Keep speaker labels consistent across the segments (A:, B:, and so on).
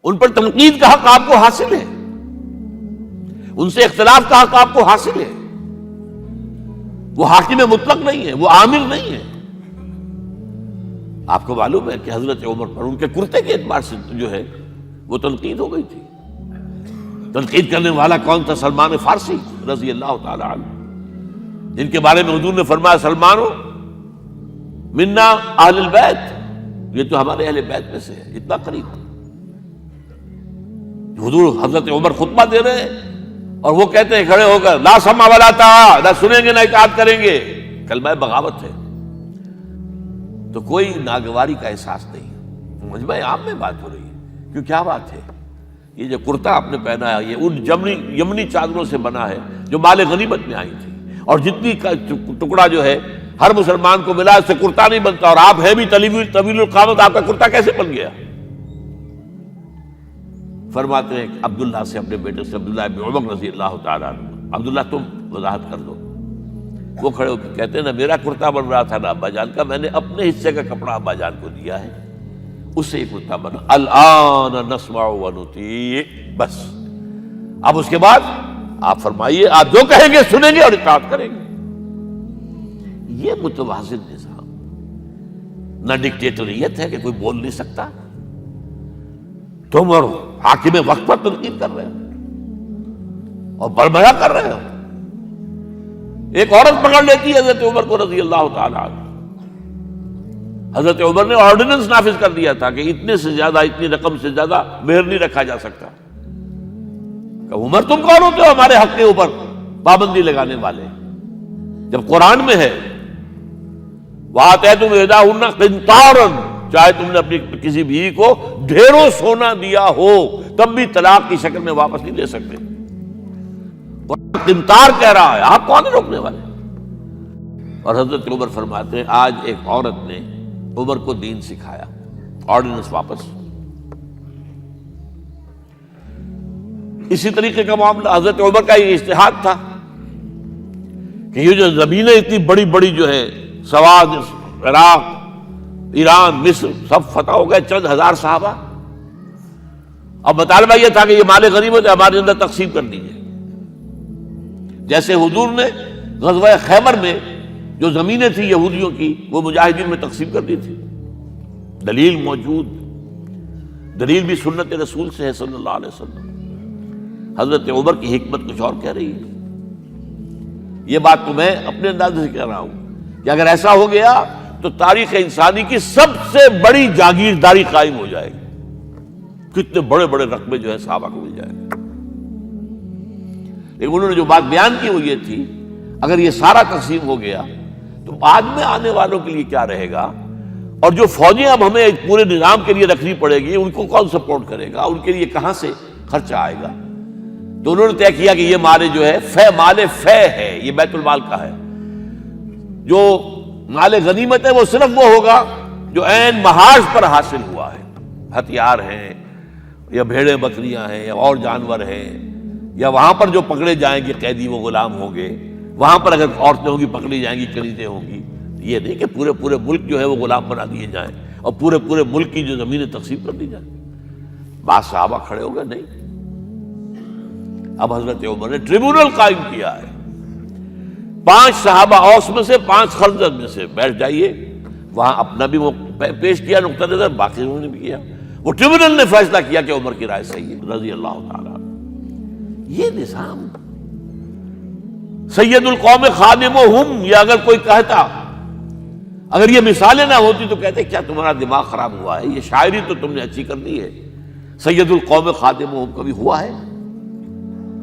A: ان پر تنقید کا حق آپ کو حاصل ہے، ان سے اختلاف کا حق آپ کو حاصل ہے. وہ حاکم مطلق نہیں ہے، وہ عامر نہیں ہے. آپ کو معلوم ہے کہ حضرت عمر پر ان کے کرتے کے اعتبار سے جو ہے وہ تنقید ہو گئی تھی. تنقید کرنے والا کون تھا؟ سلمان فارسی رضی اللہ تعالی عنہ، جن کے بارے میں حضور نے فرمایا سلمانو منا اہل البیت، یہ تو ہمارے اہل بیت میں سے ہے، اتنا قریب. حضور حضرت عمر خطبہ دے رہے ہیں اور وہ کہتے ہیں کھڑے ہو کر لا سمع ولا طاعہ، نہ سنیں گے نہ اطاعت کریں گے. کلمہ بغاوت ہے. تو کوئی ناگواری کا احساس نہیں. مجمع عام میں بات ہو رہی ہے. کیوں کیا بات ہے؟ یہ جو کرتا آپ نے پہنا ہے یہ ان یمنی چادروں سے بنا ہے جو مال غنیمت میں آئی تھی، اور جتنی ٹکڑا جو ہے ہر مسلمان کو ملا اس سے کرتا نہیں بنتا، اور آپ ہے بھی طویل القامت، آپ کا کرتا کیسے بن گیا؟ فرماتے ہیں عبداللہ سے، اپنے بیٹے سے، عبداللہ ابن عمر رضی اللہ تعالیٰ عنہ، عبداللہ تم وضاحت کر دو. وہ کھڑے ہو کے کہتے ہیں نا میرا کرتا بن رہا تھا نا ابا جان کا، میں نے اپنے حصے کا کپڑا ابا جان کو دیا ہے، اس سے یہ کرتا بنا. الآن نسمع ونطیع، بس اب اس کے بعد آپ فرمائیے، آپ جو کہیں گے سنیں گے اور اطاعت کریں گے. یہ متوازن نظام، نہ ڈکٹیٹریت ہے کہ کوئی بول نہیں سکتا. تم اور حاکم وقت پر تنقید کر رہے ہو اور بربرا کر رہے ہو. ایک عورت پکڑ لیتی ہے حضرت عمر کو رضی اللہ تعالی عنہ. حضرت عمر نے آرڈیننس نافذ کر دیا تھا کہ اتنے سے زیادہ، اتنی رقم سے زیادہ مہر نہیں رکھا جا سکتا. کہ عمر تم کون ہوتے ہو ہمارے حق کے اوپر پابندی لگانے والے؟ جب قرآن میں ہے وَآتَيْتُمْ إِحْدَاهُنَّ قِنْطَارًا، چاہے تم نے اپنی کسی بیوی کو ڈھیروں سونا دیا ہو تب بھی طلاق کی شکل میں واپس نہیں دے سکتے. قرآن قنطار کہہ رہا ہے، آپ کون روکنے والے؟ اور حضرت عمر فرماتے ہیں آج ایک عورت نے عمر کو دین سکھایا، آرڈیننس واپس. اسی طریقے کا معاملہ حضرت عمر کا یہ اجتہاد تھا کہ یہ جو زمینیں اتنی بڑی بڑی جو ہے سواد، عراق، ایران، مصر سب فتح ہو گئے، چند ہزار صحابہ. اب مطالبہ یہ تھا کہ یہ مال غنیمت ہے ہمارے اندر تقسیم کر دیجیے. جیسے حضور نے غزوہ خیبر میں جو زمینیں تھیں یہودیوں کی وہ مجاہدین میں تقسیم کر دی تھی. دلیل موجود، دلیل بھی سنت رسول سے ہے صلی اللہ علیہ وسلم. حضرت عمر کی حکمت کچھ اور کہہ رہی ہے. یہ بات تو میں اپنے انداز سے کہہ رہا ہوں کہ اگر ایسا ہو گیا تو تاریخ انسانی کی سب سے بڑی جاگیرداری قائم ہو جائے گی. کتنے بڑے بڑے رقبے جو ہے صحابہ کو مل جائے گا. لیکن انہوں نے جو بات بیان کی وہ یہ تھی اگر یہ سارا تقسیم ہو گیا تو بعد میں آنے والوں کے لیے کیا رہے گا، اور جو فوجیں اب ہمیں پورے نظام کے لیے رکھنی پڑے گی ان کو کون سپورٹ کرے گا، ان کے لیے کہاں سے خرچہ آئے گا. تو انہوں نے طے کیا کہ یہ مال جو ہے مال فے ہے، یہ بیت المال کا ہے. جو مال غنیمت ہے وہ صرف وہ ہوگا جو عین محاذ پر حاصل ہوا ہے. ہتھیار ہیں یا بھیڑیں بکریاں ہیں یا اور جانور ہیں، یا وہاں پر جو پکڑے جائیں گے قیدی وہ غلام ہوں گے، وہاں پر اگر عورتیں ہوں گی پکڑی جائیں گی، کنیزیں ہوں گی. یہ نہیں کہ پورے ملک جو ہے وہ غلام بنا دیے جائیں اور پورے ملک کی جو زمینیں تقسیم کر دی جائیں. بعض صحابہ کھڑے ہو گئے نہیں. اب حضرت عمر نے ٹریبونل قائم کیا ہے. 5 صحابہ اوس میں سے، 5 خزرج میں سے بیٹھ جائیے، وہاں اپنا بھی وہ پیش کیا نقطہ نظر، باقی انہوں نے بھی کیا. وہ ٹریبونل نے فیصلہ کیا کہ عمر کی رائے صحیح ہے رضی اللہ تعالیٰ. یہ نظام سید القوم خادمہم، یہ اگر کوئی کہتا، اگر یہ مثالیں نہ ہوتی تو کہتے کیا تمہارا دماغ خراب ہوا ہے، یہ شاعری تو تم نے اچھی کر دی ہے، سید القوم خادمہم کبھی ہوا ہے؟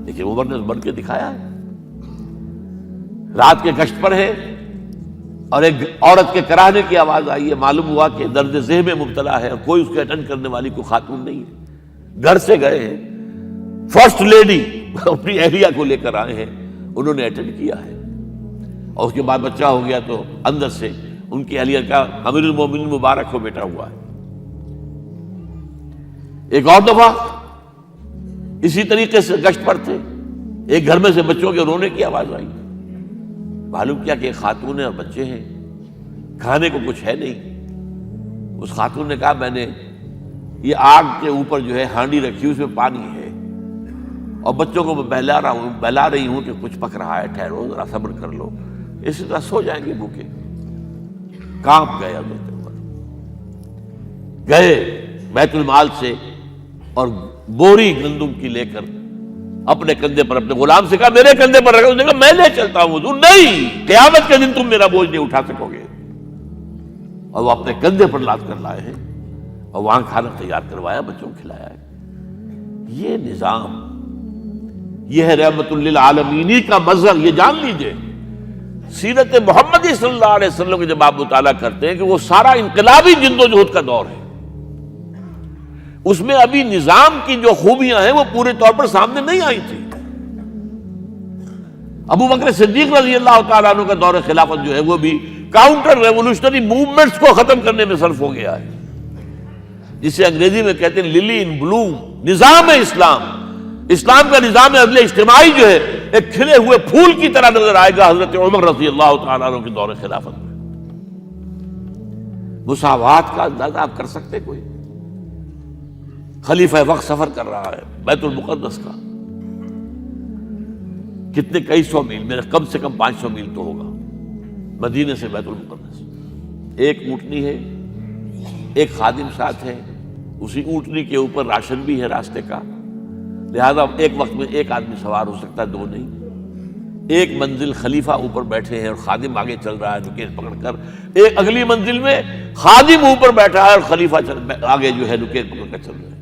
A: لیکن عمر نے بن کے دکھایا ہے. رات کے گشت پر ہے اور ایک عورت کے کراہنے کی آواز آئی ہے، معلوم ہوا کہ درد ذہن میں مبتلا ہے اور کوئی اس کے اٹینڈ کرنے والی کوئی خاتون نہیں ہے. گھر سے گئے ہیں، فرسٹ لیڈی اپنی اہلیہ کو لے کر آئے ہیں، انہوں نے اٹینڈ کیا ہے. اور اس کے بعد بچہ ہو گیا تو اندر سے ان کی اہلیہ کا امیر المومنین مبارک ہو بیٹا ہوا ہے. ایک اور دفعہ اسی طریقے سے گشت پر تھے، ایک گھر میں سے بچوں کے رونے کی آواز آئی. معلوم کیا کہ ایک خاتون ہے اور بچے ہیں، کھانے کو کچھ ہے نہیں. اس خاتون نے کہا میں نے یہ آگ کے اوپر جو ہے ہانڈی رکھی، اس میں پانی ہے، اور بچوں کو میں بہلا رہی ہوں کہ کچھ پک رہا ہے، ٹھہرو ذرا صبر کر لو، اسی طرح سو جائیں گے بھوکے۔ کانپ گئے حضرت عمر، گئے بیت المال سے اور بوری گندم کی لے کر اپنے کندھے پر، اپنے غلام سے کہا میرے کندھے پر رکھو، اس نے کہا میں لے چلتا ہوں حضور۔ نہیں، قیامت کے دن تم میرا بوجھ نہیں اٹھا سکو گے۔ اور وہ اپنے کندھے پر لاد کر لائے ہیں، اور وہاں کھانا تیار کروایا، بچوں کو کھلایا ہے۔ یہ نظام، یہ ہے رحمت للعالمینی کا مظہر۔ یہ جان لیجئے سیرت محمدی صلی اللہ علیہ وسلم کے جب آپ مطالعہ کرتے ہیں کہ وہ سارا انقلابی جدوجہد کا دور ہے، اس میں ابھی نظام کی جو خوبیاں ہیں وہ پورے طور پر سامنے نہیں آئی تھی۔ ابو بکر صدیق رضی اللہ تعالیٰ عنہ کا دور خلافت جو ہے وہ بھی کاؤنٹر ریولوشنری موومنٹس کو ختم کرنے میں صرف ہو گیا ہے، جسے انگریزی میں کہتے ہیں للی ان بلوم، نظام اسلام۔ اسلام کا نظام عدل اجتماعی جو ہے ایک کھلے ہوئے پھول کی طرح نظر آئے گا حضرت عمر رضی اللہ تعالیٰ عنہ کے دور خلافت میں۔ مساوات کا اندازہ آپ کر سکتے؟ کوئی خلیفہ وقت سفر کر رہا ہے بیت المقدس کا، کتنے کئی سو میل، میرے کم سے کم 500 میل تو ہوگا مدینے سے بیت المقدس۔ ایک اونٹنی ہے، ایک خادم ساتھ ہے، اسی اونٹنی کے اوپر راشن بھی ہے راستے کا، لہذا ایک وقت میں ایک آدمی سوار ہو سکتا ہے، دو نہیں۔ ایک منزل خلیفہ اوپر بیٹھے ہیں اور خادم آگے چل رہا ہے نکیل پکڑ کر، ایک اگلی منزل میں خادم اوپر بیٹھا ہے اور خلیفہ آگے جو ہے نکیل پکڑ کر چل رہا ہے۔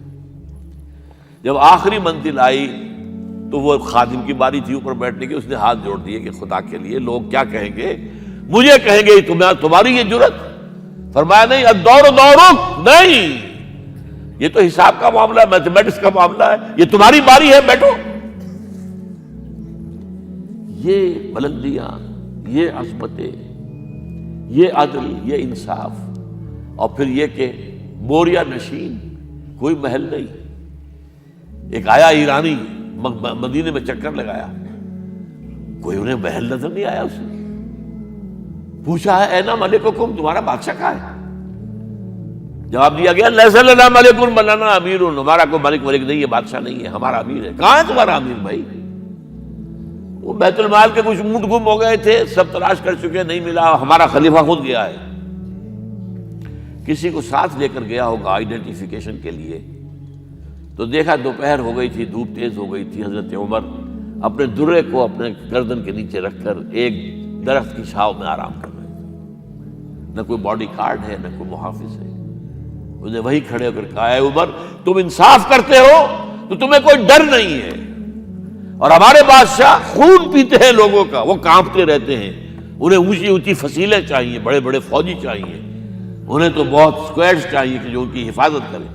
A: جب آخری منزل آئی تو وہ خادم کی باری تھی اوپر بیٹھنے کی، اس نے ہاتھ جوڑ دیے کہ خدا کے لیے لوگ کیا کہیں گے، مجھے کہیں گے تمہاری یہ جرت۔ فرمایا نہیں، الدور دورک، نہیں، یہ تو حساب کا معاملہ ہے، میتھمیٹکس کا معاملہ ہے، یہ تمہاری باری ہے، بیٹھو۔ یہ بلندیاں، یہ عظمتیں، یہ عدل، یہ انصاف، اور پھر یہ کہ بوریا نشین، کوئی محل نہیں۔ ایک آیا ایرانی مدینے میں چکر لگایا، کوئی انہیں محل نظر نہیں آیا، اسے پوچھا ہے اینا ملککم، تمہارا بادشاہ کہاں ہے؟ جواب دیا گیا لیس لنا ملک بل لنا امیر، ہمارا کوئی ملک نہیں ہے، بادشاہ نہیں ہے، ہمارا امیر ہے۔ کہاں ہے تمہارا امیر بھائی؟ وہ بیت المال کے کچھ اونٹ گم ہو گئے تھے، سب تلاش کر چکے، نہیں ملا، ہمارا خلیفہ خود گیا ہے۔ کسی کو ساتھ لے کر گیا ہوگا آئیڈینٹیفیکیشن کے لیے، تو دیکھا دوپہر ہو گئی تھی، دھوپ تیز ہو گئی تھی، حضرت عمر اپنے درے کو اپنے گردن کے نیچے رکھ کر ایک درخت کی چھاؤں میں آرام کر رہے تھے۔ نہ کوئی باڈی گارڈ ہے، نہ کوئی محافظ ہے۔ انہیں وہی کھڑے ہو کر کہا اے عمر، تم انصاف کرتے ہو تو تمہیں کوئی ڈر نہیں ہے، اور ہمارے بادشاہ خون پیتے ہیں لوگوں کا، وہ کانپتے رہتے ہیں، انہیں اونچی اونچی فصیلیں چاہیے، بڑے بڑے فوجی چاہیے، انہیں تو بہت اسکواڈز چاہیے کہ جو ان کی حفاظت کریں۔